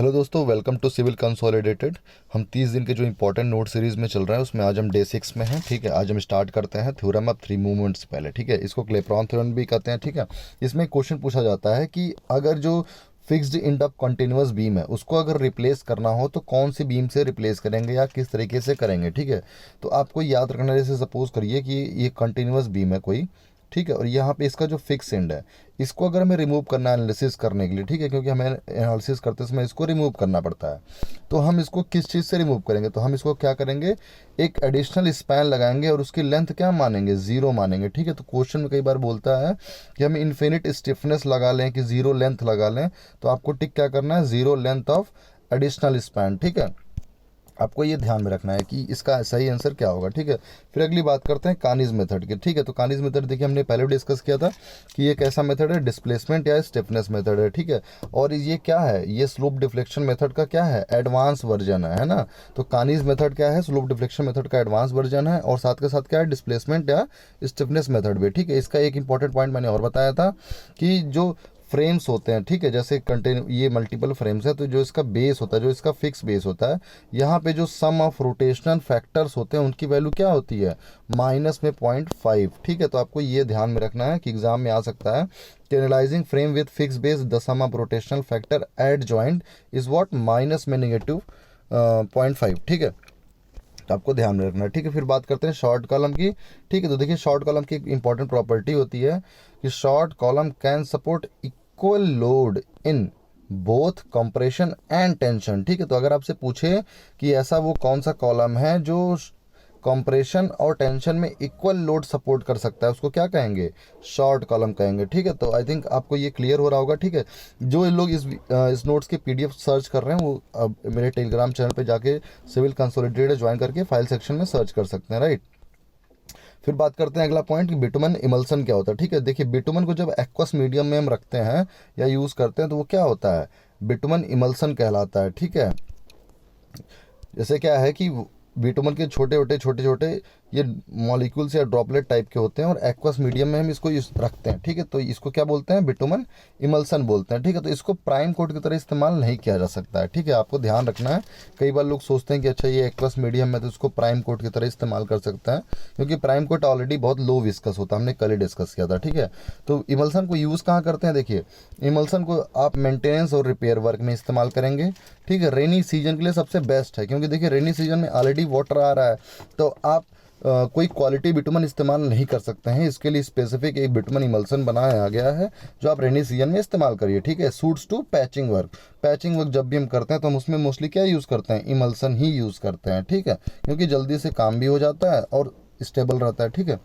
Hello दोस्तों, welcome to civil consolidated. हम 30 दिन के जो इंपॉर्टेंट नोट सीरीज़ में चल रहे हैं उसमें आज हम डे 6 में हैं। ठीक है, आज हम स्टार्ट करते हैं थ्योरम ऑफ थ्री मूवमेंट्स पहले। ठीक है, इसको क्लेप्रॉन थ्योरम भी कहते हैं। ठीक है, इसमें क्वेश्चन पूछा जाता है कि अगर जो fixed end of continuous beam है उसको अगर रिप्लेस करना हो तो कौन सी बीम से रिप्लेस करेंगे या किस तरीके से करेंगे। ठीक है, तो आपको याद रखना, जैसे सपोज करिए कि ये कंटिन्यूअस बीम है कोई, ठीक है, और यहाँ पे इसका जो फिक्स एंड है इसको अगर हमें रिमूव करना है एनालिसिस करने के लिए, ठीक है, क्योंकि हमें एनालिसिस करते समय इसको रिमूव करना पड़ता है। तो हम इसको किस चीज़ से रिमूव करेंगे, तो हम इसको क्या करेंगे, एक एडिशनल स्पैन लगाएंगे और उसकी लेंथ क्या मानेंगे, ज़ीरो मानेंगे। ठीक है, तो क्वेश्चन में कई बार बोलता है कि हम इन्फिनिट स्टिफनेस लगा लें कि ज़ीरो लेंथ लगा लें, तो आपको टिक क्या करना है, zero length of additional span. ठीक है, आपको ये ध्यान में रखना है कि इसका सही आंसर क्या होगा। ठीक है, फिर अगली बात करते हैं कानीज मेथड की। ठीक है, तो कानीज मेथड देखिए हमने पहले भी डिस्कस किया था कि ये कैसा मेथड है, डिस्प्लेसमेंट या स्टिफनेस मेथड है। ठीक है, और ये क्या है, ये स्लोप डिफ्लेक्शन मेथड का क्या है, एडवांस वर्जन है ना। तो कानीज मेथड क्या है, स्लोप डिफ्लेक्शन मेथड का एडवांस वर्जन है, और साथ के साथ क्या है, डिस्प्लेसमेंट या स्टिफनेस मेथड भी। ठीक है, इसका एक इंपॉर्टेंट पॉइंट मैंने और बताया था कि जो फ्रेम्स होते हैं, ठीक है, जैसे कंटेन ये मल्टीपल फ्रेम्स है, तो जो इसका बेस होता है, जो इसका फिक्स बेस होता है, यहाँ पे जो सम ऑफ रोटेशनल फैक्टर्स होते हैं उनकी वैल्यू क्या होती है, माइनस में 0.5। ठीक है, तो आपको ये ध्यान में रखना है कि एग्जाम में आ सकता है कि analysing frame with fix base the sum of rotational factor at joint is what, minus में नेगेटिव 0.5। ठीक है, तो आपको ध्यान में रखना है। ठीक है, फिर बात करते हैं शॉर्ट कॉलम की। ठीक है, तो देखिए शॉर्ट कॉलम की एक इंपॉर्टेंट प्रॉपर्टी होती है कि short column can support equal load in both compression and tension. ठीक है, तो अगर आपसे पूछे कि ऐसा वो कौन सा कॉलम है जो कंप्रेशन और टेंशन में इक्वल लोड सपोर्ट कर सकता है, उसको क्या कहेंगे, शॉर्ट कॉलम कहेंगे। ठीक है, तो आई थिंक आपको ये क्लियर हो रहा होगा। ठीक है, जो लोग इस नोट्स के पीडीएफ सर्च कर रहे हैं वो अब मेरे टेलीग्राम चैनल पे जाके सिविल कंसोलिडेटेड ज्वाइन करके फाइल सेक्शन में सर्च कर सकते हैं, राइट। फिर बात करते हैं अगला पॉइंट कि बिटुमन इमल्सन क्या होता है। ठीक है, देखिए बिटुमन को जब एक्वस मीडियम में हम रखते हैं या यूज़ करते हैं तो वो क्या होता है, बिटुमन इमल्सन कहलाता है। ठीक है, जैसे क्या है कि बिटुमन के छोटे छोटे ये मॉलिक्यूल्स या ड्रॉपलेट टाइप के होते हैं और एक्वस मीडियम में हम इसको रखते हैं। ठीक है, तो इसको क्या बोलते हैं, बिटुमन इमल्सन बोलते हैं। ठीक है, तो इसको प्राइम कोट की तरह इस्तेमाल नहीं किया जा सकता है। ठीक है, आपको ध्यान रखना है। कई बार लोग सोचते हैं कि अच्छा ये एक्वस मीडियम में तो इसको प्राइम कोट की तरह इस्तेमाल कर सकता है, क्योंकि प्राइम कोट ऑलरेडी बहुत लो विस्कस होता है, हमने कल ही डिस्कस किया था। ठीक है, तो इमल्सन को यूज़ कहाँ करते हैं, देखिए इमल्सन को आप मेंटेनेंस और रिपेयर वर्क में इस्तेमाल करेंगे। ठीक है, रेनी सीजन के लिए सबसे बेस्ट है, क्योंकि देखिए रेनी सीजन में ऑलरेडी वाटर आ रहा है, तो आप कोई क्वालिटी बिटुमन इस्तेमाल नहीं कर सकते हैं। इसके लिए स्पेसिफिक एक बिटुमन इमल्सन बनाया गया है जो आप रेनी सीजन में इस्तेमाल करिए। ठीक है, suits to patching work. Patching work जब भी हम करते हैं तो हम उसमें मोस्टली क्या यूज़ करते हैं, इमल्सन ही यूज़ करते हैं। ठीक है, क्योंकि जल्दी से काम भी हो जाता है और स्टेबल रहता है। ठीक है,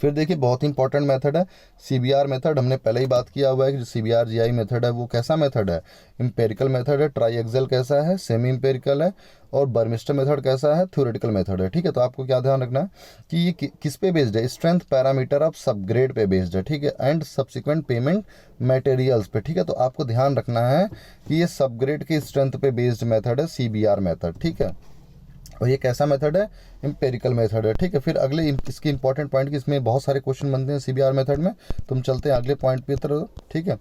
फिर देखिए बहुत इंपॉर्टेंट मेथड है सीबीआर मेथड। हमने पहले ही बात किया हुआ है कि जो सीबीआर जीआई मेथड है वो कैसा मेथड है, इंपेरिकल मेथड है। ट्राई एक्सेल कैसा है, सेमी इंपेरिकल है। और बर्मिस्टर मेथड कैसा है, थ्योरेटिकल मेथड है। ठीक है, तो आपको क्या ध्यान रखना है कि ये किस पे बेस्ड है, स्ट्रेंथ पैरामीटर ऑफ सबग्रेड पे बेस्ड है। ठीक है, एंड सब्सिक्वेंट पेमेंट मटेरियल्स पे। ठीक है, तो आपको ध्यान रखना है कि ये सबग्रेड की स्ट्रेंथ पे बेस्ड मेथड है सीबीआर मेथड। ठीक है, और ये कैसा मेथड है, इंपेरिकल मेथड है। ठीक है, फिर अगले इसकी इंपॉर्टेंट पॉइंट कि इसमें बहुत सारे क्वेश्चन बनते हैं सीबीआर मेथड में, तो हम चलते हैं अगले पॉइंट पे तरफ। ठीक है,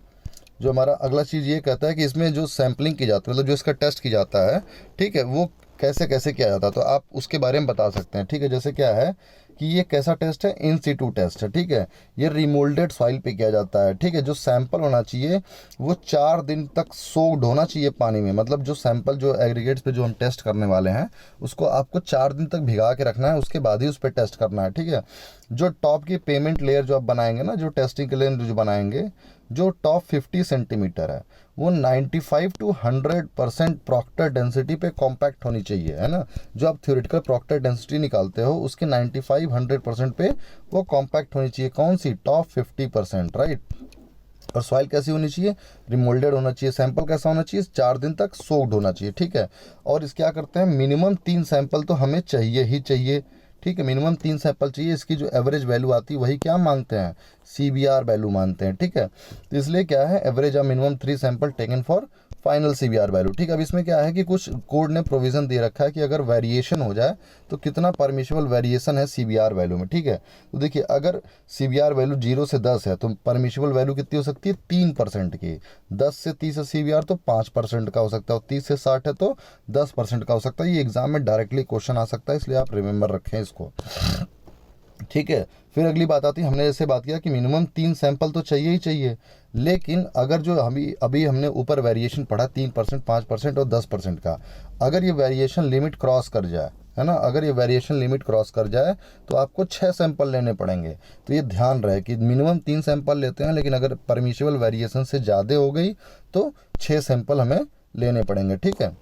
जो हमारा अगला चीज़ ये कहता है कि इसमें जो सैम्पलिंग की जाती है, मतलब जो इसका टेस्ट की जाता है, ठीक है, वो कैसे कैसे किया जाता है, तो आप उसके बारे में बता सकते हैं। ठीक है, जैसे क्या है कि ये कैसा टेस्ट है, इन सीटू टेस्ट है। ठीक है, ये रिमोल्डेड सॉइल पे किया जाता है। ठीक है, जो सैंपल होना चाहिए वो 4 दिन तक सोक्ड होना चाहिए पानी में, मतलब जो सैंपल जो एग्रीगेट्स पे जो हम टेस्ट करने वाले हैं उसको आपको 4 दिन तक भिगा के रखना है, उसके बाद ही उस पर टेस्ट करना है। ठीक है, जो टॉप की पेमेंट लेयर जो आप बनाएंगे ना, जो टेस्टिंग के लिए जो बनाएंगे, जो टॉप 50 सेंटीमीटर है वो 95 to 100% प्रॉक्टर डेंसिटी पे कॉम्पैक्ट होनी चाहिए, है ना। जो आप थ्योरेटिकल प्रॉक्टर डेंसिटी निकालते हो उसके 95-100% पे वो कॉम्पैक्ट होनी चाहिए, कौन सी, टॉप 50%, राइट। और सॉइल कैसी होनी चाहिए, रिमोल्डेड होना चाहिए। सैंपल कैसा होना चाहिए, 4 दिन तक सोक्ड होना चाहिए। ठीक है, और इस क्या करते हैं, मिनिमम 3 सैंपल तो हमें चाहिए ही चाहिए। ठीक है, मिनिमम 3 सैंपल चाहिए। इसकी जो एवरेज वैल्यू आती है वही क्या मानते हैं, सीबीआर वैल्यू मानते हैं। ठीक है, तो इसलिए क्या है, average of minimum 3 sample taken for final CBR value. ठीक है, अब इसमें क्या है कि कुछ कोड ने प्रोविज़न दे रखा है कि अगर वेरिएशन हो जाए तो कितना परमिशिबल वेरिएशन है सीबीआर वैल्यू में। ठीक है, तो देखिए अगर सीबीआर वैल्यू 0 से 10 है तो परमिशिबल वैल्यू कितनी हो सकती है 3% की। 10 से 30 है सीबीआर तो 5% का हो सकता है, और 30 से 60 है तो 10% का हो सकता है। ये एग्जाम में डायरेक्टली क्वेश्चन आ सकता है, इसलिए आप रिमेंबर रखें इसको। ठीक है, फिर अगली बात आती है, हमने जैसे बात किया कि मिनिमम 3 सैंपल तो चाहिए ही चाहिए, लेकिन अगर जो अभी अभी हमने ऊपर वेरिएशन पढ़ा 3%, 5% और 10% का, अगर ये वेरिएशन लिमिट क्रॉस कर जाए, है ना, अगर ये वेरिएशन लिमिट क्रॉस कर जाए तो आपको 6 सैंपल लेने पड़ेंगे। तो ये ध्यान रहे कि मिनिमम 3 सैंपल लेते हैं, लेकिन अगर परमिशिबल वेरिएशन से ज़्यादा हो गई तो 6 सैंपल हमें लेने पड़ेंगे। ठीक है,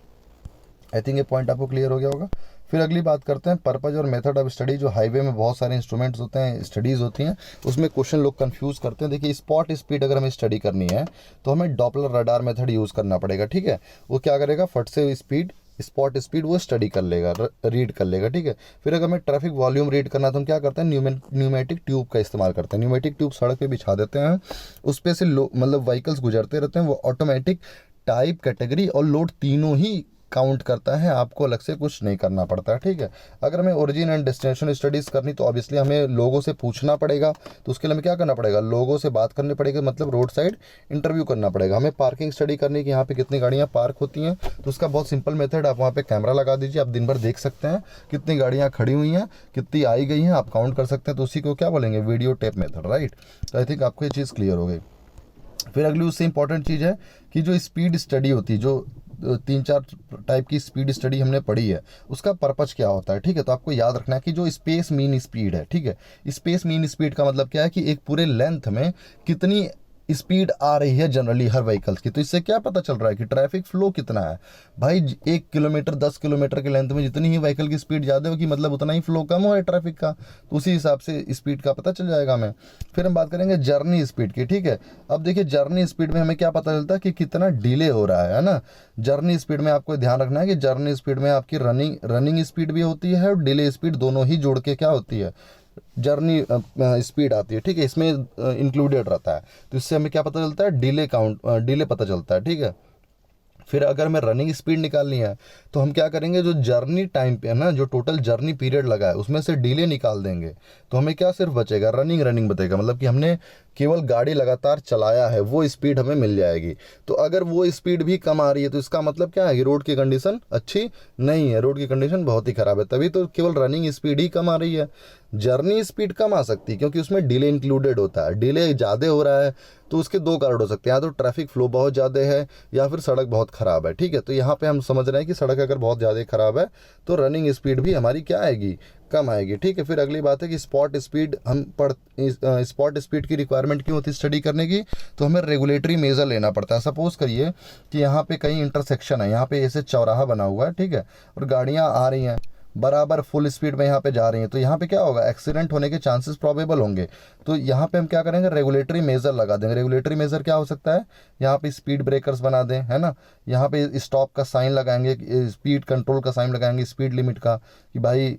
आई थिंक ये पॉइंट आपको क्लियर हो गया होगा। फिर अगली बात करते हैं पर्पज और मेथड ऑफ स्टडी। जो हाईवे में बहुत सारे इंस्ट्रूमेंट्स होते हैं, स्टडीज़ होती हैं, उसमें क्वेश्चन लोग कंफ्यूज करते हैं। देखिए स्पॉट स्पीड अगर हमें स्टडी करनी है तो हमें डॉपलर रडार मेथड यूज़ करना पड़ेगा। ठीक है, वो क्या करेगा, फट से स्पीड, स्पॉट स्पीड वो स्टडी कर लेगा, रीड कर लेगा। ठीक है, फिर अगर हमें ट्रैफिक वॉल्यूम रीड करना है तो हम क्या करते हैं, न्यूमेटिक ट्यूब का इस्तेमाल करते हैं। न्यूमेटिक ट्यूब सड़क पे बिछा देते हैं, उस पे से मतलब व्हीकल्स गुजरते रहते हैं, वो ऑटोमेटिक टाइप, कैटेगरी और लोड तीनों ही काउंट करता है, आपको अलग से कुछ नहीं करना पड़ता है। ठीक है, अगर हमें ओरिजिन एंड डेस्टिनेशन स्टडीज़ करनी तो ऑब्वियसली हमें लोगों से पूछना पड़ेगा, तो उसके लिए हमें क्या करना पड़ेगा, लोगों से बात करनी पड़ेगी, मतलब रोड साइड इंटरव्यू करना पड़ेगा। हमें पार्किंग स्टडी करनी कि यहाँ पे कितनी गाड़ियाँ पार्क होती हैं, तो उसका बहुत सिंपल मेथड, आप वहाँ पे कैमरा लगा दीजिए, आप दिन भर देख सकते हैं कितनी गाड़ियाँ खड़ी हुई हैं, कितनी आई गई हैं, आप काउंट कर सकते हैं। तो उसी को क्या बोलेंगे, वीडियो टेप मेथड, राइट। तो आई थिंक आपको ये चीज़ क्लियर हो गई। फिर अगली उससे इंपॉर्टेंट चीज़ है कि जो स्पीड स्टडी होती है, जो 3-4 टाइप की स्पीड स्टडी हमने पढ़ी है, उसका पर्पज क्या होता है। ठीक है, तो आपको याद रखना है कि जो स्पेस मीन स्पीड है, ठीक है, स्पेस मीन स्पीड का मतलब क्या है कि एक पूरे लेंथ में कितनी स्पीड आ रही है जनरली हर व्हीकल्स की। तो इससे क्या पता चल रहा है कि ट्रैफिक फ्लो कितना है। भाई 1 किलोमीटर 10 किलोमीटर के लेंथ में जितनी ही व्हीकल की स्पीड ज़्यादा होगी, मतलब उतना ही फ्लो कम हो है ट्रैफिक का, तो उसी हिसाब से स्पीड का पता चल जाएगा हमें। फिर हम बात करेंगे जर्नी स्पीड की। ठीक है, अब देखिए जर्नी स्पीड में हमें क्या पता चलता है कि कितना डिले हो रहा है ना। जर्नी स्पीड में आपको ध्यान रखना है कि जर्नी स्पीड में आपकी रनिंग स्पीड भी होती है और डिले स्पीड, दोनों ही जोड़ के क्या होती है, जर्नी स्पीड आती है। ठीक है, इसमें इंक्लूडेड रहता है। तो इससे हमें क्या पता चलता है, डिले पता चलता है। ठीक है, फिर अगर हमें रनिंग स्पीड निकालनी है तो हम क्या करेंगे, जो जर्नी टाइम पे है ना, जो टोटल जर्नी पीरियड लगा है उसमें से डिले निकाल देंगे, तो हमें क्या सिर्फ बचेगा, रनिंग बचेगा, मतलब कि हमने केवल गाड़ी लगातार चलाया है, वो स्पीड हमें मिल जाएगी। तो अगर वो स्पीड भी कम आ रही है तो इसका मतलब क्या है कि रोड की कंडीशन अच्छी नहीं है, रोड की कंडीशन बहुत ही ख़राब है, तभी तो केवल रनिंग स्पीड ही कम आ रही है। जर्नी स्पीड कम आ सकती है क्योंकि उसमें डिले इंक्लूडेड होता है। डिले ज़्यादा हो रहा है तो उसके 2 कारण हो सकते हैं, या तो ट्रैफिक फ्लो बहुत ज़्यादा है या फिर सड़क बहुत ख़राब है। ठीक है, तो यहाँ पे हम समझ रहे हैं कि सड़क अगर बहुत ज़्यादा ख़राब है तो रनिंग स्पीड भी हमारी क्या आएगी, कम आएगी। ठीक है, फिर अगली बात है कि स्पॉट स्पीड स्पॉट स्पीड की रिक्वायरमेंट क्यों होती है स्टडी करने की, तो हमें रेगुलेटरी मेजर लेना पड़ता है। सपोज करिए कि यहाँ पे कहीं इंटरसेक्शन है, यहाँ पे ऐसे चौराहा बना हुआ है, ठीक है, और गाड़ियाँ आ रही हैं बराबर फुल स्पीड में यहाँ पे जा रही हैं, तो यहाँ पे क्या होगा, एक्सीडेंट होने के चांसेस प्रोबेबल होंगे। तो यहाँ पे हम क्या करेंगे, रेगुलेटरी मेजर लगा देंगे। रेगुलेटरी मेजर क्या हो सकता है, यहाँ पे स्पीड ब्रेकर्स बना दें, है ना, यहाँ पे स्टॉप का साइन लगाएंगे, स्पीड कंट्रोल का साइन लगाएंगे, स्पीड लिमिट का, कि भाई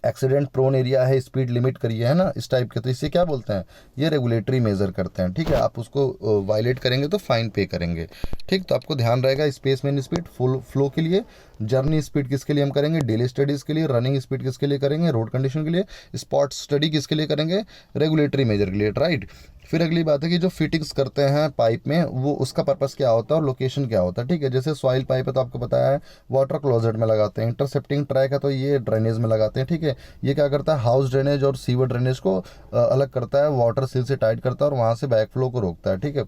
एक्सीडेंट प्रोन एरिया है, स्पीड लिमिट करिए, है ना, इस टाइप के। तो इससे क्या बोलते हैं, ये रेगुलेटरी मेजर करते हैं। ठीक है, आप उसको वायलेट करेंगे तो फाइन पे करेंगे। ठीक, तो आपको ध्यान रहेगा space mean speed full flow के लिए, जर्नी स्पीड किसके लिए हम करेंगे, डेली स्टडीज़ के लिए, रनिंग स्पीड किसके लिए करेंगे, रोड कंडीशन के लिए, स्पॉट स्टडी किसके लिए करेंगे, रेगुलेटरी मेजर के लिए, राइट। फिर अगली बात है कि जो फिटिंग्स करते हैं पाइप में, वो उसका पर्पस क्या होता है और लोकेशन क्या होता है। ठीक है, जैसे सॉइल पाइप है तो आपको पता है वाटर क्लोजेट में लगाते हैं, इंटरसेप्टिंग ट्रैक है तो ये ड्रेनेज में लगाते हैं। ठीक है, ये क्या करता है, हाउस ड्रेनेज और सीवर ड्रेनेज को अलग करता है, वाटर सील से टाइट करता है और वहाँ से बैक फ्लो को रोकता है। ठीक है,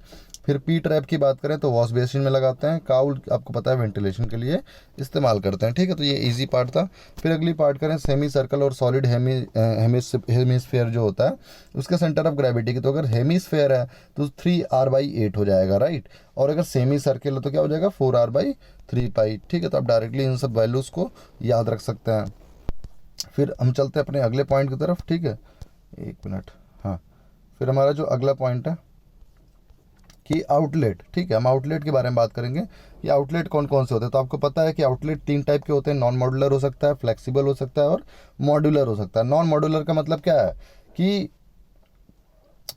फिर पी ट्रैप की बात करें तो वॉश बेसिन में लगाते हैं, काउल आपको पता है वेंटिलेशन के लिए इस्तेमाल करते हैं। ठीक है, तो ये इजी पार्ट था। फिर अगली पार्ट करें सेमी सर्कल और सॉलिड हेमिस्फेयर जो होता है उसके सेंटर ऑफ ग्रेविटी की। तो अगर हेमिस्फेयर है तो 3r/8 हो जाएगा, राइट, और अगर सेमी सर्कल है तो क्या हो जाएगा 4r/3π। ठीक है, तो आप डायरेक्टली इन सब वैल्यूज़ को याद रख सकते हैं। फिर हम चलते हैं अपने अगले पॉइंट की तरफ। ठीक है, 1 मिनट, हाँ, फिर हमारा जो अगला पॉइंट है कि आउटलेट। ठीक है, हम आउटलेट के बारे में बात करेंगे। ये आउटलेट कौन कौन से होते हैं, तो आपको पता है कि आउटलेट 3 टाइप के होते हैं, नॉन मॉड्यूलर हो सकता है, फ्लेक्सिबल हो सकता है और मॉड्यूलर हो सकता है। नॉन मॉड्यूलर का मतलब क्या है कि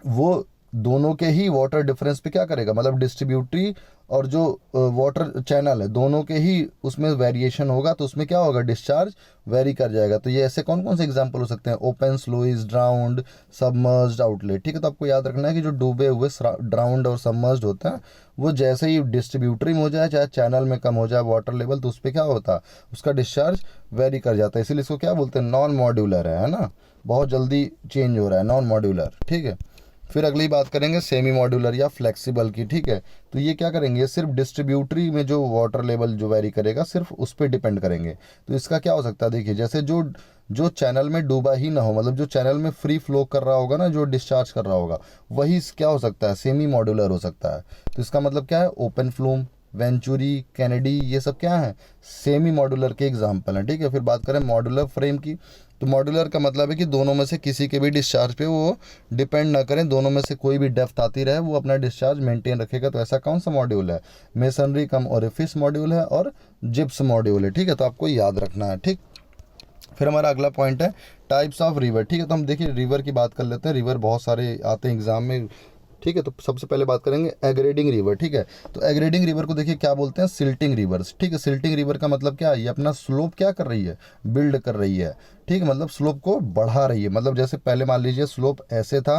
वो दोनों के ही वाटर डिफरेंस पे क्या करेगा, मतलब डिस्ट्रीब्यूटरी और जो वाटर चैनल है दोनों के ही उसमें वेरिएशन होगा, तो उसमें क्या होगा, डिस्चार्ज वेरी कर जाएगा। तो ये ऐसे कौन कौन से एग्जांपल हो सकते हैं, open sluice, drowned, submerged, outlet. ठीक है, तो आपको याद रखना है कि जो डूबे हुए ड्राउंड और सबमर्ज्ड होते हैं वो जैसे ही डिस्ट्रीब्यूटरी में हो जाए, चाहे चैनल में कम हो जाए वाटर लेवल, तो उस पर क्या होता है, उसका डिस्चार्ज वेरी कर जाता है। इसीलिए इसको क्या बोलते हैं, नॉन मॉड्यूलर है ना, बहुत जल्दी चेंज हो रहा है, नॉन मॉड्यूलर। ठीक है, फिर अगली बात करेंगे सेमी मॉड्यूलर या फ्लेक्सिबल की। ठीक है, तो ये क्या करेंगे, सिर्फ डिस्ट्रीब्यूटरी में जो वाटर लेवल जो वेरी करेगा सिर्फ उस पर डिपेंड करेंगे। तो इसका क्या हो सकता है, देखिए जैसे जो जो चैनल में डूबा ही ना हो, मतलब जो चैनल में फ्री फ्लो कर रहा होगा ना, जो डिस्चार्ज कर रहा होगा, वही क्या हो सकता है, सेमी मॉड्यूलर हो सकता है। तो इसका मतलब क्या है, ओपन फ्लूम, वेंचुरी, कैनेडी, ये सब क्या है, सेमी मॉड्यूलर के एग्जाम्पल हैं। ठीक है, फिर बात करें मॉड्यूलर फ्रेम की, तो मॉड्यूलर का मतलब है कि दोनों में से किसी के भी डिस्चार्ज पे वो डिपेंड ना करें, दोनों में से कोई भी डेप्थ आती रहे वो अपना डिस्चार्ज मेंटेन रखेगा। तो ऐसा कौन सा मॉड्यूल है, मेसनरी कम ओरिफिस मॉड्यूल है और जिप्स मॉड्यूल है। ठीक है, तो आपको याद रखना है। ठीक, फिर हमारा अगला पॉइंट है टाइप्स ऑफ रिवर। ठीक है, तो हम देखिए रिवर की बात कर लेते हैं, रिवर बहुत सारे आते हैं एग्जाम में। ठीक है, तो सबसे पहले बात करेंगे एग्रेडिंग रिवर। ठीक है, तो एग्रेडिंग रिवर को देखिए क्या बोलते हैं, सिल्टिंग रिवर्स। ठीक है, सिल्टिंग रिवर का मतलब क्या है, ये अपना स्लोप क्या कर रही है, बिल्ड कर रही है। ठीक है, मतलब स्लोप को बढ़ा रही है, मतलब जैसे पहले मान लीजिए स्लोप ऐसे था,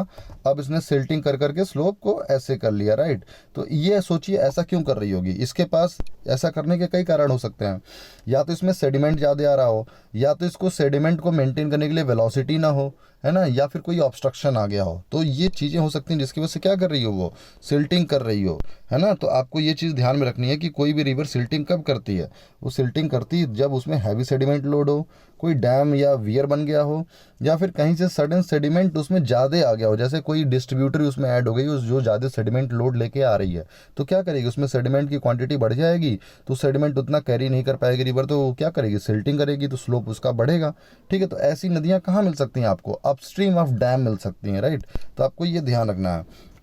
अब इसने सिल्टिंग कर करके स्लोप को ऐसे कर लिया, राइट। तो ये सोचिए ऐसा क्यों कर रही होगी, इसके पास ऐसा करने के कई कारण हो सकते हैं, या तो इसमें सेडिमेंट ज़्यादा आ रहा हो, या तो इसको सेडिमेंट को मेंटेन करने के लिए वेलोसिटी ना हो, है ना, या फिर कोई ऑब्स्ट्रक्शन आ गया हो। तो ये चीज़ें हो सकती हैं जिसकी वजह से क्या कर रही हो, वो सिल्टिंग कर रही हो, है ना। तो आपको ये चीज़ ध्यान में रखनी है कि कोई भी रिवर सिल्टिंग कब करती है, वो सिल्टिंग करती है जब उसमें हैवी सेडिमेंट लोड हो, कोई डैम या वियर बन गया हो, या फिर कहीं से सडन सेडिमेंट उसमें ज़्यादा आ गया हो, जैसे कोई डिस्ट्रीब्यूटरी उसमें ऐड हो गई उस जो ज़्यादा सेडिमेंट लोड लेके आ रही है, तो क्या करेगी, उसमें सेडिमेंट की क्वांटिटी बढ़ जाएगी, तो सेडिमेंट उतना कैरी नहीं कर पाएगी रिवर, तो क्या करेगी, सिल्टिंग करेगी, तो स्लोप उसका बढ़ेगा। ठीक है, तो ऐसी नदियाँ कहाँ मिल सकती हैं आपको, अपस्ट्रीम ऑफ डैम मिल सकती हैं, राइट। तो आपको ये ध्यान रखना है।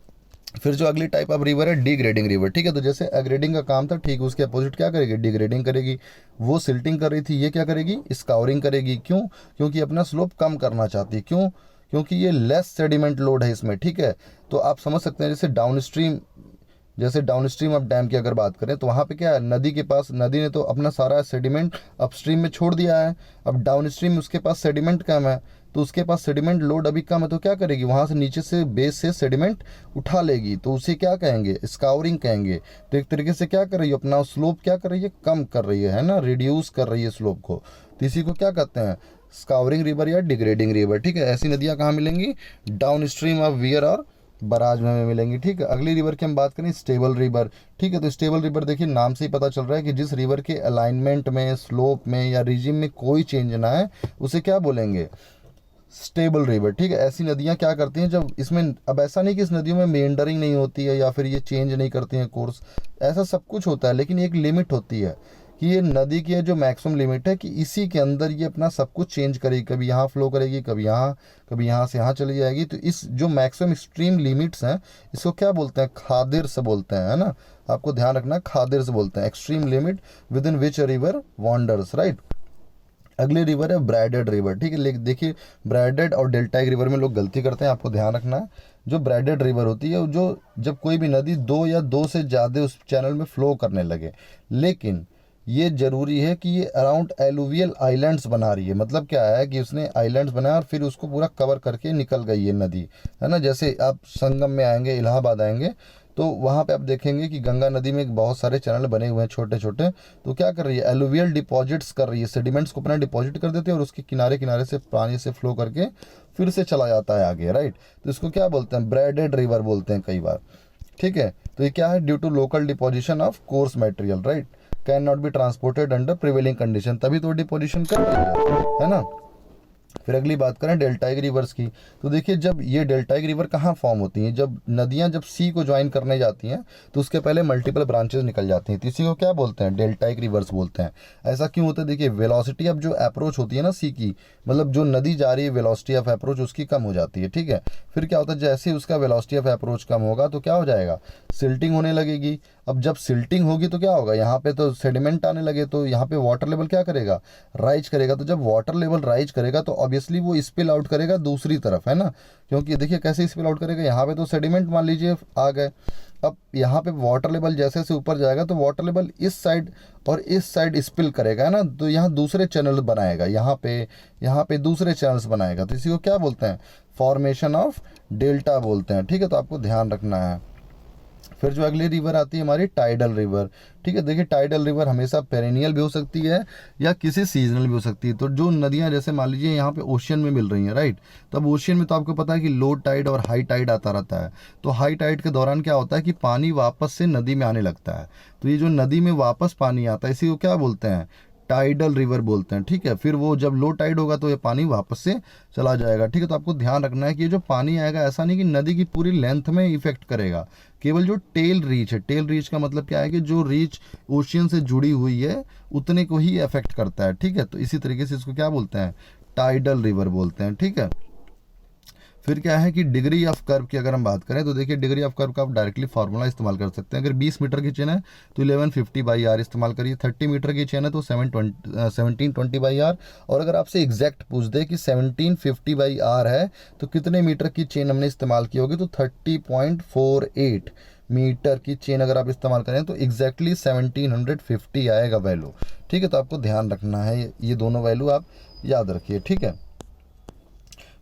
फिर जो अगली टाइप ऑफ रिवर है डिग्रेडिंग रिवर। ठीक है, तो जैसे एग्रेडिंग का काम था, ठीक उसके अपोजिट क्या करेगी, डिग्रेडिंग करेगी। वो सिल्टिंग कर रही थी, ये क्या करेगी, स्काउरिंग करेगी। क्यों, क्योंकि अपना स्लोप कम करना चाहती है। क्यों, क्योंकि ये लेस सेडिमेंट लोड है इसमें। ठीक है, तो आप समझ सकते हैं जैसे डाउन स्ट्रीम ऑफ डैम की अगर बात करें, तो वहाँ पे क्या है, नदी के पास, नदी ने तो अपना सारा सेडिमेंट अपस्ट्रीम में छोड़ दिया है, अब डाउन स्ट्रीम उसके पास सेडिमेंट कम है, तो उसके पास सेडिमेंट लोड अभी कम है, तो क्या करेगी, वहाँ से नीचे से बेस से सेडिमेंट उठा लेगी, तो उसे क्या कहेंगे, स्काउरिंग कहेंगे। तो एक तरीके से क्या कर रही है, अपना स्लोप क्या कर रही है, कम कर रही है ना, रिड्यूस कर रही है स्लोप को। तो इसी को क्या कहते हैं, स्काउरिंग रिवर या डिग्रेडिंग रिवर। ठीक है, ऐसी नदियाँ कहाँ मिलेंगी, डाउन स्ट्रीम ऑफ वियर और बराज में हमें मिलेंगी। ठीक है, अगली रिवर की हम बात करें स्टेबल रिवर। ठीक है, तो स्टेबल रिवर देखिए नाम से ही पता चल रहा है कि जिस रिवर के अलाइनमेंट में, स्लोप में या रिजिम में कोई चेंज ना है, उसे क्या बोलेंगे, स्टेबल रिवर। ठीक है, ऐसी नदियाँ क्या करती हैं, जब इसमें, अब ऐसा नहीं कि इस नदियों में मेंडरिंग नहीं होती है या फिर ये चेंज नहीं करती हैं कोर्स, ऐसा सब कुछ होता है, लेकिन एक लिमिट होती है कि ये नदी की जो मैक्सिमम लिमिट है कि इसी के अंदर ये अपना सब कुछ चेंज करेगी, कभी यहाँ फ्लो करेगी, कभी यहाँ से यहाँ चली जाएगी। तो इस जो मैक्सिमम एक्सट्रीम लिमिट्स हैं, इसको क्या बोलते हैं, खादिर से बोलते हैं, है ना। आपको ध्यान रखना है, खादिर से बोलते हैं, extreme limit within which river wanders, right. अगली रिवर है ब्रैडेड रिवर। ठीक है, देखिए ब्रैडेड और डेल्टाइक रिवर में लोग गलती करते हैं, आपको ध्यान रखना है। जो ब्रैडेड रिवर होती है, जो जब कोई भी नदी दो या दो से ज़्यादा उस चैनल में फ्लो करने लगे, लेकिन ये जरूरी है कि ये अराउंड एलुवियल आइलैंड्स बना रही है। मतलब क्या है कि उसने आइलैंड्स बनाया और फिर उसको पूरा कवर करके निकल गई ये नदी, है ना। जैसे आप संगम में आएंगे, इलाहाबाद आएंगे, तो वहाँ पे आप देखेंगे कि गंगा नदी में बहुत सारे चैनल बने हुए हैं छोटे छोटे। तो क्या कर रही है, एलुवियल डिपॉजिट्स कर रही है, सेडिमेंट्स को अपना डिपॉजिट कर देते हैं और उसके किनारे किनारे से पानी से फ्लो करके फिर से चला जाता है आगे, राइट। तो इसको क्या बोलते हैं, ब्रैडेड रिवर बोलते हैं कई बार। ठीक है, तो ये क्या है, due to local deposition of coarse material, right, can not be transported under prevailing condition, तभी तो डिपोजिशन कर रही है ना। फिर अगली बात करें डेल्टाइक रिवर्स की, तो देखिए जब ये डेल्टाइक रिवर कहाँ फॉर्म होती हैं, जब नदियाँ जब सी को ज्वाइन करने जाती हैं तो उसके पहले मल्टीपल ब्रांचेस निकल जाती हैं, तो इसी को क्या बोलते हैं, डेल्टाइक रिवर्स बोलते हैं। ऐसा क्यों होता है, देखिए वेलोसिटी अब जो अप्रोच होती है ना सी की, मतलब जो नदी जा रही है वेलोसिटी ऑफ अप्रोच उसकी कम हो जाती है। ठीक है, फिर क्या होता है, जैसे ही उसका वेलोसिटी ऑफ अप्रोच कम होगा तो क्या हो जाएगा, सिल्टिंग होने लगेगी। अब जब सिल्टिंग होगी तो क्या होगा, यहाँ पे तो सेडिमेंट आने लगे, तो यहाँ पे वाटर लेवल क्या करेगा, राइज करेगा। तो जब वाटर लेवल राइज करेगा तो ऑब्वियसली वो स्पिल आउट करेगा दूसरी तरफ, है ना, क्योंकि देखिए कैसे स्पिल आउट करेगा, यहाँ पे तो सेडिमेंट मान लीजिए आ गए, अब यहाँ पे वाटर लेवल जैसे जैसे ऊपर जाएगा तो वाटर लेवल इस साइड और इस साइड स्पिल करेगा, है ना, तो यहाँ दूसरे चैनल बनाएगा, यहाँ पे दूसरे चैनल्स बनाएगा, तो इसी को क्या बोलते हैं, फॉर्मेशन ऑफ डेल्टा बोलते हैं, ठीक है, तो आपको ध्यान रखना है। फिर जो अगली रिवर आती है हमारी टाइडल रिवर, ठीक है, देखिए टाइडल रिवर हमेशा पेरेनियल भी हो सकती है या किसी सीजनल भी हो सकती है। तो जो नदियाँ जैसे मान लीजिए यहाँ पे ओशियन में मिल रही हैं, राइट, तो अब ओशियन में तो आपको पता है कि लो टाइड और हाई टाइड आता रहता है, तो हाई टाइड के दौरान क्या होता है कि पानी वापस से नदी में आने लगता है, तो ये जो नदी में वापस पानी आता है इसी को क्या बोलते हैं, टाइडल रिवर बोलते हैं, ठीक है। फिर वो जब लो टाइड होगा तो ये पानी वापस से चला जाएगा, ठीक है। तो आपको ध्यान रखना है कि ये जो पानी आएगा ऐसा नहीं कि नदी की पूरी लेंथ में इफेक्ट करेगा, केवल जो टेल रीच है, टेल रीच का मतलब क्या है कि जो रीच ओशियन से जुड़ी हुई है उतने को ही अफेक्ट करता है, ठीक है। तो इसी तरीके से इसको क्या बोलते हैं, टाइडल रिवर बोलते हैं, ठीक है। फिर क्या है कि डिग्री ऑफ कर्व की अगर हम बात करें तो देखिए डिग्री ऑफ कर्व का आप डायरेक्टली फार्मूला इस्तेमाल कर सकते हैं। अगर 20 मीटर की चेन है तो 1150/r इस्तेमाल करिए, 30 मीटर की चेन है तो 1720/r, और अगर आपसे एग्जैक्ट पूछ दे कि 1750/r है तो कितने मीटर की चेन हमने इस्तेमाल की होगी, तो 30.48 मीटर की चेन अगर आप इस्तेमाल करें तो एग्जैक्टली 1750 आएगा वैल्यू, ठीक है। तो आपको ध्यान रखना है, ये दोनों वैल्यू आप याद रखिए, ठीक है।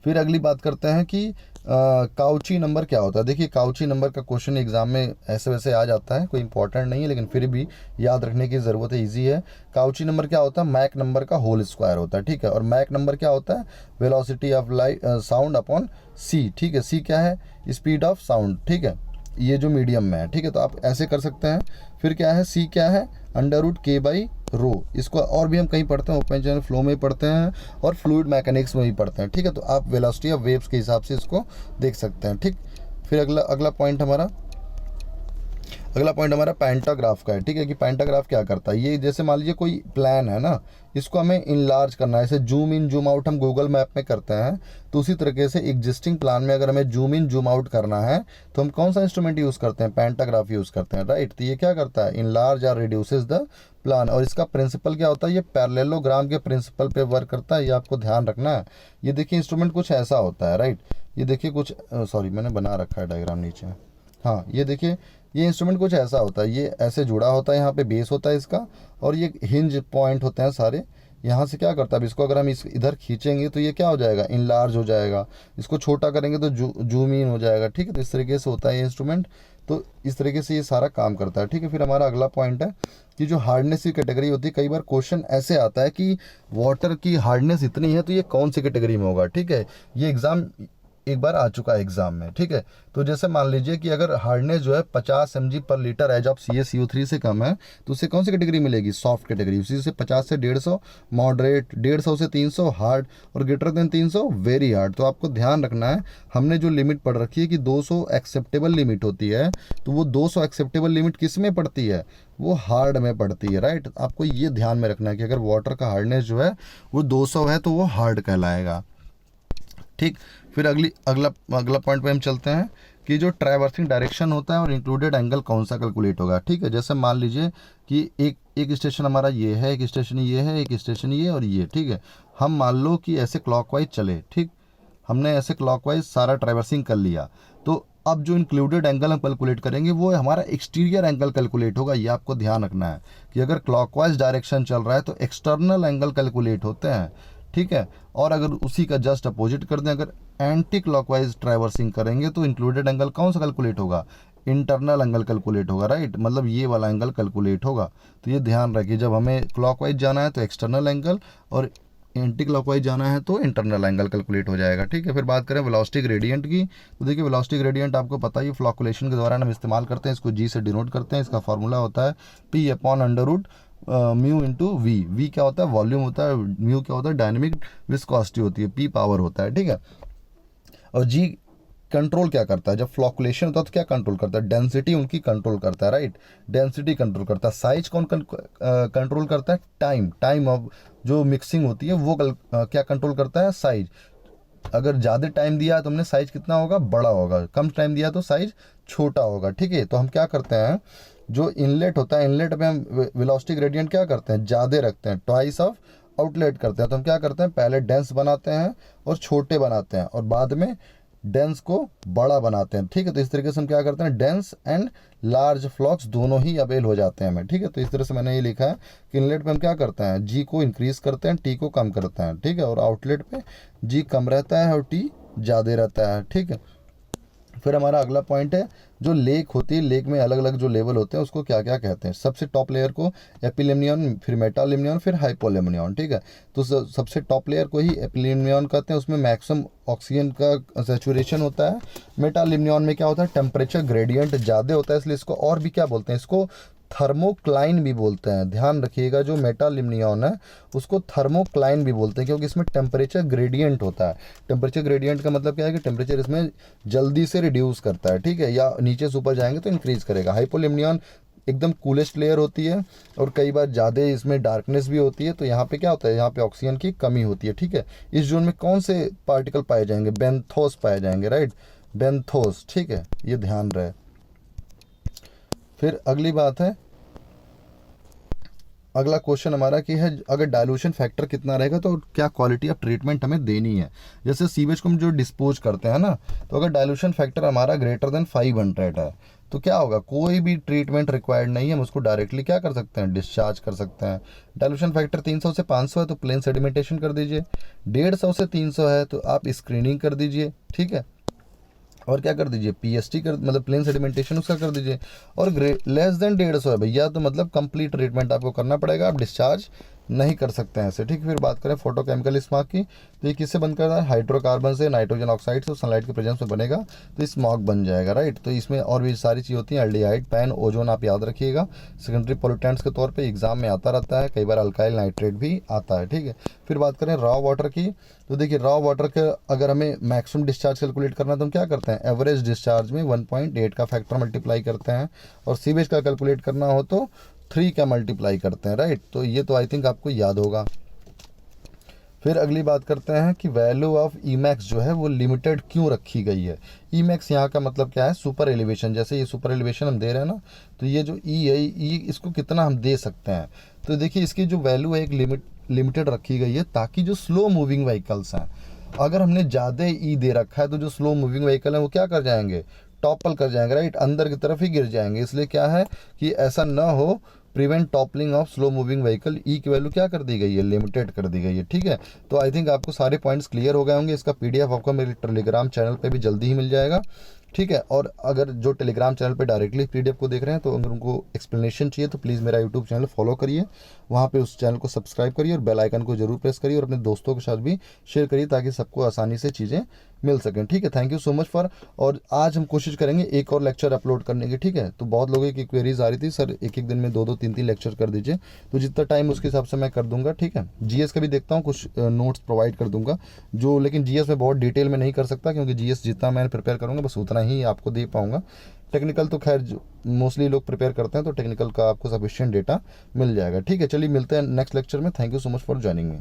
फिर अगली बात करते हैं कि काउची नंबर क्या होता है। देखिए काउची नंबर का क्वेश्चन एग्जाम में ऐसे वैसे आ जाता है, कोई इंपॉर्टेंट नहीं है लेकिन फिर भी याद रखने की ज़रूरत है, इजी है। काउची नंबर क्या होता है, मैक नंबर का होल स्क्वायर होता है, ठीक है। और मैक नंबर क्या होता है, velocity of light sound upon c, ठीक है। सी क्या है, स्पीड ऑफ साउंड, ठीक है, ये जो मीडियम में है, ठीक है। तो आप ऐसे कर सकते हैं। फिर क्या है, सी क्या है, √k/ρ, इसको और भी हम कहीं पढ़ते हैं, ओपन चैनल फ्लो में पढ़ते हैं और फ्लूइड मैकेनिक्स में भी पढ़ते हैं, ठीक है। तो आप वेलोसिटी ऑफ वेव्स के हिसाब से इसको देख सकते हैं, ठीक। फिर अगला पॉइंट हमारा पैंटाग्राफ का है, ठीक है, कि पैंटाग्राफ क्या करता है। ये जैसे मान लीजिए कोई प्लान है ना, इसको हमें इनलार्ज करना है, जैसे जूम इन जूम आउट हम गूगल मैप में करते हैं, तो उसी तरीके से एग्जिस्टिंग प्लान में अगर हमें जूम इन जूम आउट करना है तो हम कौन सा इंस्ट्रूमेंट यूज़ करते हैं, पैंटाग्राफ यूज़ करते हैं, राइट। तो ये क्या करता है, इनलार्ज या रिड्यूसेस द प्लान, और इसका प्रिंसिपल क्या होता है, ये पैरेललोग्राम के प्रिंसिपल पे वर्क करता है, ये आपको ध्यान रखना है। ये देखिए इंस्ट्रूमेंट कुछ ऐसा होता है, राइट, ये देखिए कुछ सॉरी मैंने बना रखा है डायग्राम नीचे, हाँ ये देखिए ये इंस्ट्रूमेंट कुछ ऐसा होता है, ये ऐसे जुड़ा होता है, यहाँ पे बेस होता है इसका, और ये हिंज पॉइंट होते हैं सारे, यहाँ से क्या करता है, अब इसको अगर हम इधर खींचेंगे तो ये क्या हो जाएगा, इनलार्ज हो जाएगा, इसको छोटा करेंगे तो जूम इन हो जाएगा, ठीक है। तो इस तरीके से होता है ये इंस्ट्रूमेंट, तो इस तरीके से ये सारा काम करता है, ठीक है। फिर हमारा अगला पॉइंट है कि जो हार्डनेस की कैटेगरी होती है, कई बार क्वेश्चन ऐसे आता है कि वाटर की हार्डनेस इतनी है तो ये कौन सी कैटेगरी में होगा, ठीक है। ये एग्ज़ाम एक बार आ चुका है एग्जाम में, ठीक है। तो जैसे मान लीजिए कि अगर हार्डनेस जो है 50 mg/लीटर एज ऑफ CaCO3 से कम है तो उससे कौन सी कैटेगरी मिलेगी, सॉफ्ट कैटेगरी, उसी से 50 से 150, मॉडरेट 150 से 300, हार्ड, और ग्रेटर देन 300 वेरी हार्ड। तो आपको ध्यान रखना है, हमने जो लिमिट पढ़ रखी है कि 200 एक्सेप्टेबल लिमिट होती है, तो वो 200 एक्सेप्टेबल लिमिट किस में पड़ती है, वो हार्ड में पड़ती है, राइट। आपको ये ध्यान में रखना है कि अगर वाटर का हार्डनेस जो है वो 200 है तो वो हार्ड कहलाएगा, ठीक। फिर अगला पॉइंट पे हम चलते हैं कि जो ट्रैवर्सिंग डायरेक्शन होता है और इंक्लूडेड एंगल कौन सा कैलकुलेट होगा, ठीक है। जैसे मान लीजिए कि एक स्टेशन हमारा ये है, एक स्टेशन ये है, एक स्टेशन ये और ये, ठीक है। हम मान लो कि ऐसे क्लॉकवाइज चले, ठीक, हमने ऐसे क्लॉकवाइज सारा ट्रैवर्सिंग कर लिया, तो अब जो इंक्लूडेड एंगल हम कैलकुलेट करेंगे वो हमारा एक्सटीरियर एंगल कैलकुलेट होगा। ये आपको ध्यान रखना है कि अगर क्लॉकवाइज डायरेक्शन चल रहा है तो एक्सटर्नल एंगल कैलकुलेट होते हैं, ठीक है। और अगर उसी का जस्ट अपोजिट कर दें, अगर एंटी क्लॉकवाइज ट्रैवर्सिंग करेंगे तो इंक्लूडेड एंगल कौन सा कैलकुलेट होगा, इंटरनल एंगल कैलकुलेट होगा, राइट, मतलब ये वाला एंगल कैलकुलेट होगा। तो ये ध्यान रखिए, जब हमें क्लॉकवाइज जाना है तो एक्सटर्नल एंगल और एंटी क्लॉकवाइज जाना है तो इंटरनल एंगल कैलकुलेट हो जाएगा, ठीक है। फिर बात करें वेलोसिटी ग्रेडियंट की, तो देखिए वेलोसिटी ग्रेडियंट आपको पता ही, फ्लॉकुलेशन के दौरान हम इस्तेमाल करते हैं, इसको जी से डिनोट करते हैं। इसका फॉर्मूला होता है P/√μ × V। V क्या होता है, वॉल्यूम होता है, म्यू क्या होता है, डायनेमिक विस्कोसिटी होती है, P पावर होता है, ठीक है। और G कंट्रोल क्या करता है, जब फ्लॉकुलेशन होता है तो क्या कंट्रोल करता है, डेंसिटी उनकी कंट्रोल करता है, राइट, डेंसिटी कंट्रोल करता है। साइज कौन कंट्रोल करता है, टाइम ऑफ जो मिक्सिंग होती है वो क्या कंट्रोल करता है, साइज। अगर ज़्यादा टाइम दिया है तो हमने साइज कितना होगा, बड़ा होगा, कम टाइम दिया तो साइज छोटा होगा, ठीक है। तो हम क्या करते हैं, जो इनलेट होता है, इनलेट में हम वेलोसिटी ग्रेडियंट क्या करते हैं, ज़्यादा रखते हैं, ट्वाइस ऑफ आउटलेट करते हैं। तो हम क्या करते हैं, पहले डेंस बनाते हैं और छोटे बनाते हैं और बाद में डेंस को बड़ा बनाते हैं, ठीक है। तो इस तरीके से हम क्या करते हैं, डेंस एंड लार्ज फ्लॉक्स दोनों ही अवेल हो जाते हैं हमें, ठीक है। तो इस तरह से मैंने ये लिखा है कि इनलेट पे हम क्या करते हैं, जी को इंक्रीज करते हैं, टी को कम करते हैं, ठीक है। और आउटलेट पे जी कम रहता है और टी ज़्यादा रहता है, ठीक है। फिर हमारा अगला पॉइंट है, जो लेक होती है, लेक में अलग अलग जो लेवल होते हैं उसको क्या क्या कहते हैं। सबसे टॉप लेयर को एपिलेमनियन, फिर मेटालेमनियन, फिर हाइपोलेमनियन, ठीक है। तो सबसे टॉप लेयर को ही एपिलेमनियन कहते हैं, उसमें मैक्सिमम ऑक्सीजन का सैचुरेशन होता है। मेटालेमनियन में क्या होता है, टेम्परेचर ग्रेडियंट ज़्यादा होता है, इसलिए इसको और भी क्या बोलते हैं, इसको थर्मोक्लाइन भी बोलते हैं। ध्यान रखिएगा, जो मेटालिम्नियन है उसको थर्मोक्लाइन भी बोलते हैं, क्योंकि इसमें टेम्परेचर ग्रेडियंट होता है। टेम्परेचर ग्रेडियंट का मतलब क्या है कि टेम्परेचर इसमें जल्दी से रिड्यूस करता है, ठीक है, या नीचे से ऊपर जाएंगे तो इंक्रीज करेगा। हाइपोलिम्नियन एकदम कूलेस्ट लेयर होती है और कई बार ज़्यादा इसमें डार्कनेस भी होती है। तो यहाँ पे क्या होता है, यहाँ पे ऑक्सीजन की कमी होती है, ठीक है। इस जोन में कौन से पार्टिकल पाए जाएंगे, बेंथोस पाए जाएंगे, राइट, बेंथोस, ठीक है, ये ध्यान रहे। फिर अगली बात है, अगला क्वेश्चन हमारा कि है, अगर डाइल्यूशन फैक्टर कितना रहेगा तो क्या क्वालिटी ऑफ ट्रीटमेंट हमें देनी है। जैसे सीवेज को हम जो डिस्पोज करते हैं ना, तो अगर डाइल्यूशन फैक्टर हमारा ग्रेटर देन 500 है तो क्या होगा, कोई भी ट्रीटमेंट रिक्वायर्ड नहीं है, हम उसको डायरेक्टली क्या कर सकते हैं, डिस्चार्ज कर सकते हैं। डाइल्यूशन फैक्टर 300 से 500 है तो प्लेन सेडिमेंटेशन कर दीजिए, 150 से 300 है तो आप स्क्रीनिंग कर दीजिए, ठीक है। और क्या कर दीजिए, पीएसटी कर, मतलब प्लेन सेडिमेंटेशन उसका कर दीजिए। और लेस देन 150 है भैया तो मतलब कंप्लीट ट्रीटमेंट आपको करना पड़ेगा, आप डिस्चार्ज नहीं कर सकते हैं ऐसे, ठीक। फिर बात करें फोटोकेमिकल स्मॉग की, तो ये किससे बंद करता है, हाइड्रोकार्बन से, नाइट्रोजन ऑक्साइड से, सनलाइट के प्रेजेंस में बनेगा तो स्मॉग बन जाएगा, राइट। तो इसमें और भी सारी चीज़ होती हैं, एल्डिहाइड, पैन, ओजोन, आप याद रखिएगा। सेकेंडरी पोल्यूटेंट्स के तौर पे एग्जाम में आता रहता है, कई बार अल्काइल नाइट्रेट भी आता है, ठीक है। फिर बात करें रॉ वाटर की, तो देखिए रॉ वाटर के अगर हमें मैक्सिमम डिस्चार्ज कैलकुलेट करना है तो हम क्या करते हैं, एवरेज डिस्चार्ज में 1.8 का फैक्टर मल्टीप्लाई करते हैं, और सीवेज का कैलकुलेट करना हो तो 3 का मल्टीप्लाई करते हैं, राइट। तो ये तो आई थिंक आपको याद होगा। फिर अगली बात करते हैं कि वैल्यू ऑफ ईमैक्स जो है वो लिमिटेड क्यों रखी गई है। ईमैक्स यहाँ का मतलब क्या है, सुपर एलिवेशन। जैसे ये सुपर एलिवेशन हम दे रहे हैं ना, तो ये जो ई है, ई इसको कितना हम दे सकते हैं। तो देखिए इसकी जो वैल्यू है एक लिमिटेड रखी गई है, ताकि जो स्लो मूविंग व्हीकल्स हैं, अगर हमने ज़्यादा ई दे रखा है तो जो स्लो मूविंग व्हीकल है वो क्या कर जाएंगे, टॉपल कर जाएंगे, राइट, अंदर की तरफ ही गिर जाएंगे। इसलिए क्या है कि ऐसा ना हो, prevent toppling of slow moving vehicle, e की वैल्यू क्या कर दी गई है, लिमिटेड कर दी गई है, ठीक है। तो आई थिंक आपको सारे पॉइंट्स क्लियर हो गए होंगे। इसका पीडीएफ आपको मेरे टेलीग्राम चैनल पे भी जल्दी ही मिल जाएगा, ठीक है। और अगर जो टेलीग्राम चैनल पे डायरेक्टली पीडीएफ को देख रहे हैं तो अगर उनको एक्सप्लेनेशन चाहिए तो प्लीज़ मेरा यूट्यूब चैनल फॉलो करिए, वहाँ पे उस चैनल को सब्सक्राइब करिए और बेल आइकन को जरूर प्रेस करिए और अपने दोस्तों के साथ भी शेयर करिए, ताकि सबको आसानी से चीज़ें मिल सकें, ठीक है। Thank you so much for. और आज हम कोशिश करेंगे एक और लेक्चर अपलोड करने की, ठीक है। तो बहुत लोगों की क्वेरीज आ रही थी, सर एक एक दिन में 2-2 3-3 लेक्चर कर दीजिए, तो जितना टाइम उसके हिसाब से मैं कर दूंगा, ठीक है। जीएस का भी देखता हूँ, कुछ नोट्स प्रोवाइड कर दूंगा जो, लेकिन जीएस में बहुत डिटेल में नहीं कर सकता, क्योंकि जीएस जितना मैं प्रिपेयर करूँगा बस उतना ही आपको दे पाऊँगा। टेक्निकल तो खैर मोस्टली लोग प्रिपेयर करते हैं, तो टेक्निकल का आपको सफिशिएंट डेटा मिल जाएगा, ठीक है। चलिए मिलते हैं नेक्स्ट लेक्चर में। Thank you so much for joining me.